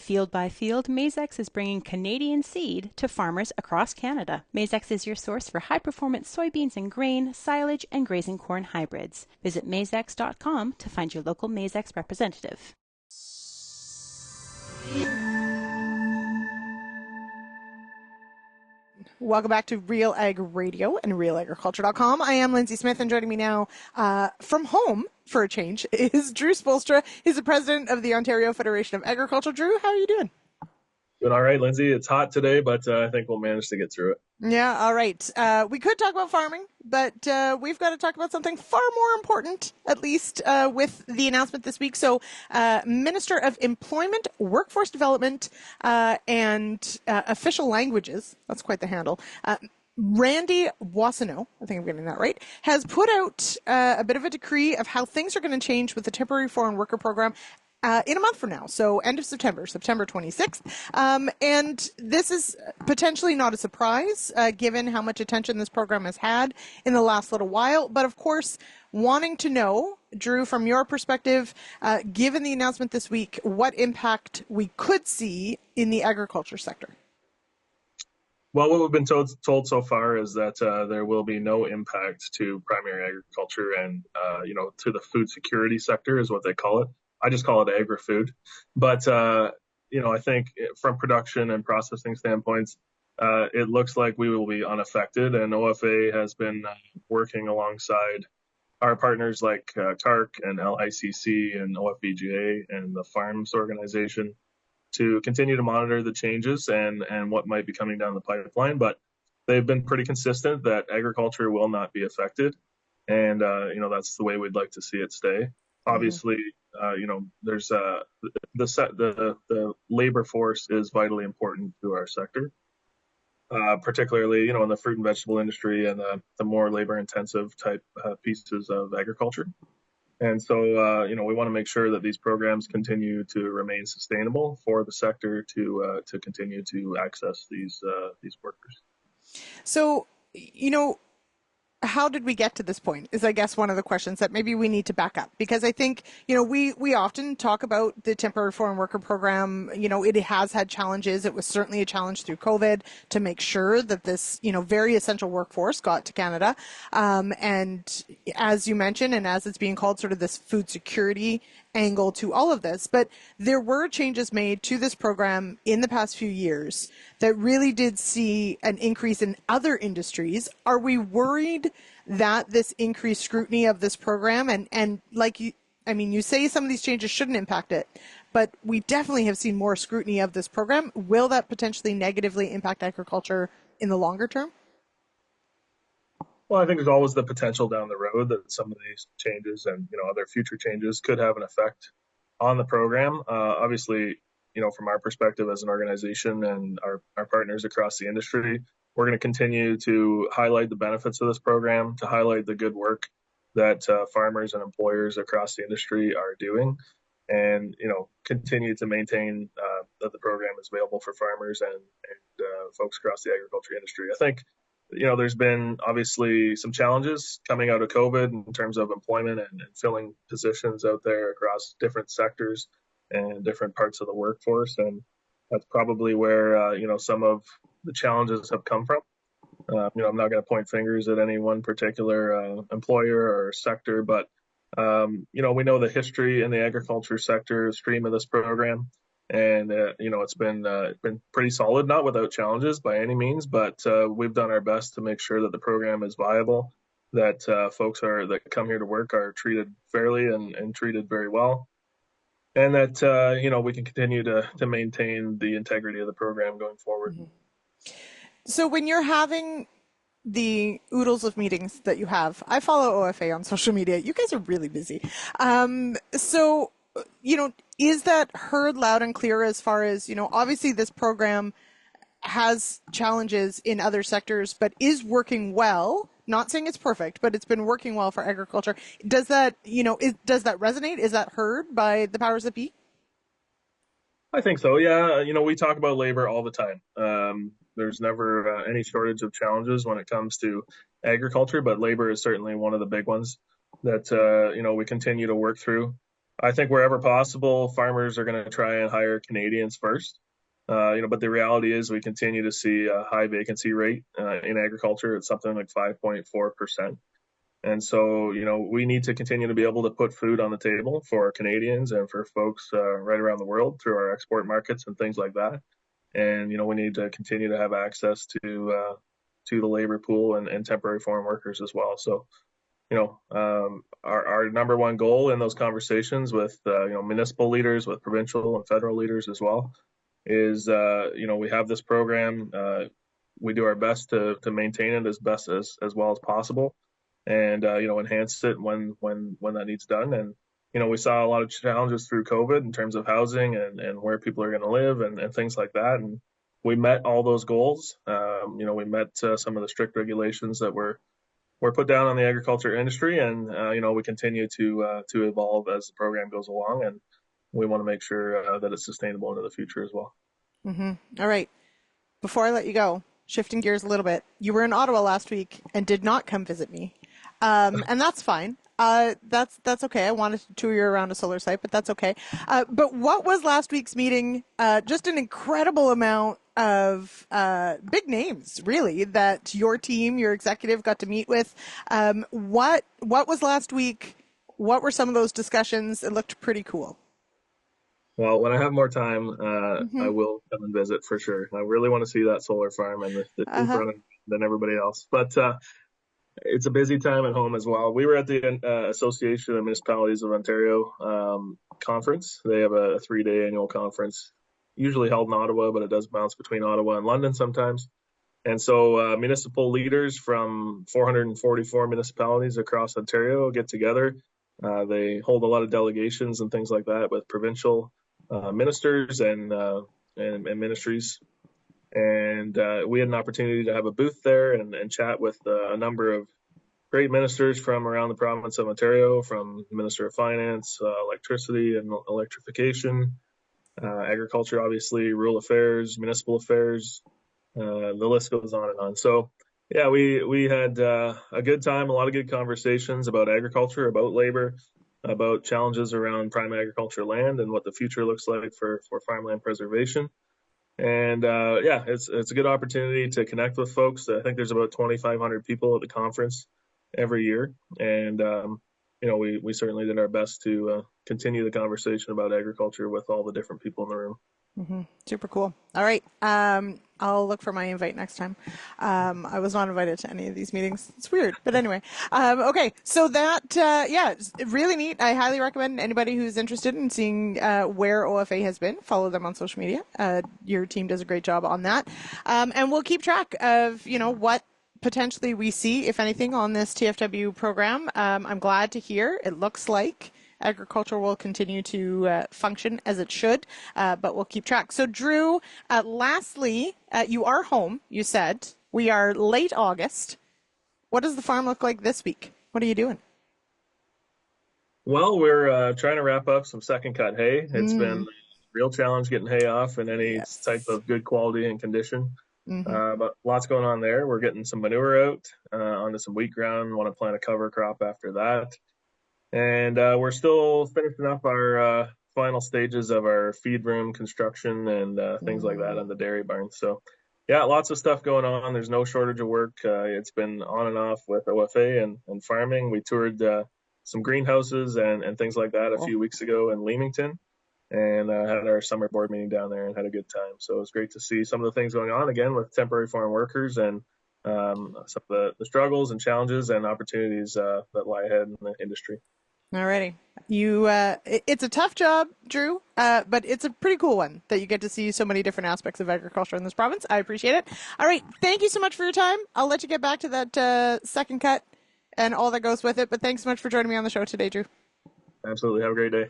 Field by field, Maizex is bringing Canadian seed to farmers across Canada. Maizex is your source for high-performance soybeans and grain, silage, and grazing corn hybrids. Visit maizex.com to find your local Maizex representative. Welcome back to Real Ag Radio and RealAgriculture.com. I am Lindsay Smith, and joining me now from home for a change is Drew Spolstra. He's the president of the Ontario Federation of Agriculture. Drew, how are you doing? Doing all right, Lindsay. It's hot today, but I think we'll manage to get through it. Yeah, all right. We could talk about farming, but we've got to talk about something far more important, at least with the announcement this week. So Minister of Employment, Workforce Development, and Official Languages, that's quite the handle, Randy Boissonnault, I think I'm getting that right, has put out a bit of a decree of how things are going to change with the Temporary Foreign Worker Program in a month from now, so end of September, September 26th. And this is potentially not a surprise, given how much attention this program has had in the last little while. But of course, wanting to know, Drew, from your perspective, given the announcement this week, what impact we could see in the agriculture sector? Well, what we've been told so far is that there will be no impact to primary agriculture and, to the food security sector is what they call it. I just call it agri-food. But, I think from production and processing standpoints, it looks like we will be unaffected. And OFA has been working alongside our partners like CARC and LICC and OFBGA and the Farms Organization to continue to monitor the changes and what might be coming down the pipeline. But they've been pretty consistent that agriculture will not be affected. And, that's the way we'd like to see it stay. Obviously, there's the labor force is vitally important to our sector, particularly, in the fruit and vegetable industry and the more labor intensive type pieces of agriculture. And so, we want to make sure that these programs continue to remain sustainable for the sector to continue to access these workers. So, how did we get to this point is, I guess, one of the questions that maybe we need to back up, because I think, we often talk about the Temporary Foreign Worker Program. It has had challenges. It was certainly a challenge through COVID to make sure that this, very essential workforce got to Canada. And as you mentioned, and as it's being called, sort of this food security angle to all of this, but there were changes made to this program in the past few years that really did see an increase in other industries. Are we worried that this increased scrutiny of this program and like you say some of these changes shouldn't impact it, but we definitely have seen more scrutiny of this program. Will that potentially negatively impact agriculture in the longer term? Well, I think there's always the potential down the road that some of these changes and, other future changes could have an effect on the program. Obviously, from our perspective as an organization and our partners across the industry, we're going to continue to highlight the benefits of this program, to highlight the good work that farmers and employers across the industry are doing, and, continue to maintain that the program is available for farmers and folks across the agriculture industry. I think there's been obviously some challenges coming out of COVID in terms of employment and filling positions out there across different sectors and different parts of the workforce. And that's probably where, some of the challenges have come from. I'm not going to point fingers at any one particular employer or sector, but, we know the history in the agriculture sector stream of this program. And, it's been pretty solid, not without challenges by any means, but we've done our best to make sure that the program is viable, that folks that come here to work are treated fairly and treated very well, and that, we can continue to maintain the integrity of the program going forward. Mm-hmm. So when you're having the oodles of meetings that you have, I follow OFA on social media. You guys are really busy. So, is that heard loud and clear as far as, obviously this program has challenges in other sectors, but is working well? Not saying it's perfect, but it's been working well for agriculture. Does that, does that resonate? Is that heard by the powers that be? I think so. Yeah. We talk about labor all the time. There's never any shortage of challenges when it comes to agriculture, but labor is certainly one of the big ones that, we continue to work through. I think wherever possible, farmers are going to try and hire Canadians first. But the reality is we continue to see a high vacancy rate in agriculture. It's something like 5.4%. And so, we need to continue to be able to put food on the table for Canadians and for folks right around the world through our export markets and things like that. And, we need to continue to have access to the labor pool and temporary foreign workers as well. So, our number one goal in those conversations with, municipal leaders, with provincial and federal leaders as well, is, we have this program. We do our best to maintain it as best as well as possible, and enhance it when that needs done. And we saw a lot of challenges through COVID in terms of housing and where people are going to live and things like that. And we met all those goals. We met some of the strict regulations that were put down on the agriculture industry, and we continue to evolve as the program goes along, and we want to make sure that it's sustainable into the future as well. Mm-hmm. All right. Before I let you go, shifting gears a little bit, you were in Ottawa last week and did not come visit me, and that's fine. That's okay. I wanted to tour you around a solar site, but that's okay. But what was last week's meeting? Just an incredible amount of big names, really, that your team, your executive got to meet with. What was last week? What were some of those discussions? It looked pretty cool. Well, when I have more time, I will come and visit for sure. I really want to see that solar farm and the in front of than everybody else. But it's a busy time at home as well. We were at the Association of Municipalities of Ontario conference. They have a 3-day annual conference, usually held in Ottawa, but it does bounce between Ottawa and London sometimes. And so municipal leaders from 444 municipalities across Ontario get together. They hold a lot of delegations and things like that with provincial ministers and ministries. And we had an opportunity to have a booth there and chat with a number of great ministers from around the province of Ontario, from the Minister of Finance, electricity and electrification, agriculture, obviously, rural affairs, municipal affairs, the list goes on and on. So, yeah, we had a good time, a lot of good conversations about agriculture, about labor, about challenges around prime agriculture land and what the future looks like for farmland preservation. And it's a good opportunity to connect with folks. I think there's about 2,500 people at the conference every year, and we certainly did our best to continue the conversation about agriculture with all the different people in the room. Mm-hmm. Super cool. All right. I'll look for my invite next time. I was not invited to any of these meetings. It's weird, but anyway. Okay. So that, it's really neat. I highly recommend anybody who's interested in seeing where OFA has been, follow them on social media. Your team does a great job on that. And we'll keep track of, what potentially we see, if anything, on this TFW program. I'm glad to hear it looks like agriculture will continue to function as it should, but we'll keep track. So, Drew, lastly, you are home, you said. We are late August. What does the farm look like this week? What are you doing? Well, we're trying to wrap up some second cut hay. It's been a real challenge getting hay off in any type of good quality and condition. But lots going on there. We're getting some manure out onto some wheat ground. Want to plant a cover crop after that. And we're still finishing up our final stages of our feed room construction and things like that on the dairy barn. So, yeah, lots of stuff going on. There's no shortage of work. It's been on and off with OFA and farming. We toured some greenhouses and things like that a few weeks ago in Leamington, and had our summer board meeting down there and had a good time. So it was great to see some of the things going on again with temporary foreign workers and some of the struggles and challenges and opportunities that lie ahead in the industry. Alrighty. It's a tough job, Drew, but it's a pretty cool one that you get to see so many different aspects of agriculture in this province. I appreciate it. All right. Thank you so much for your time. I'll let you get back to that second cut and all that goes with it. But thanks so much for joining me on the show today, Drew. Absolutely. Have a great day.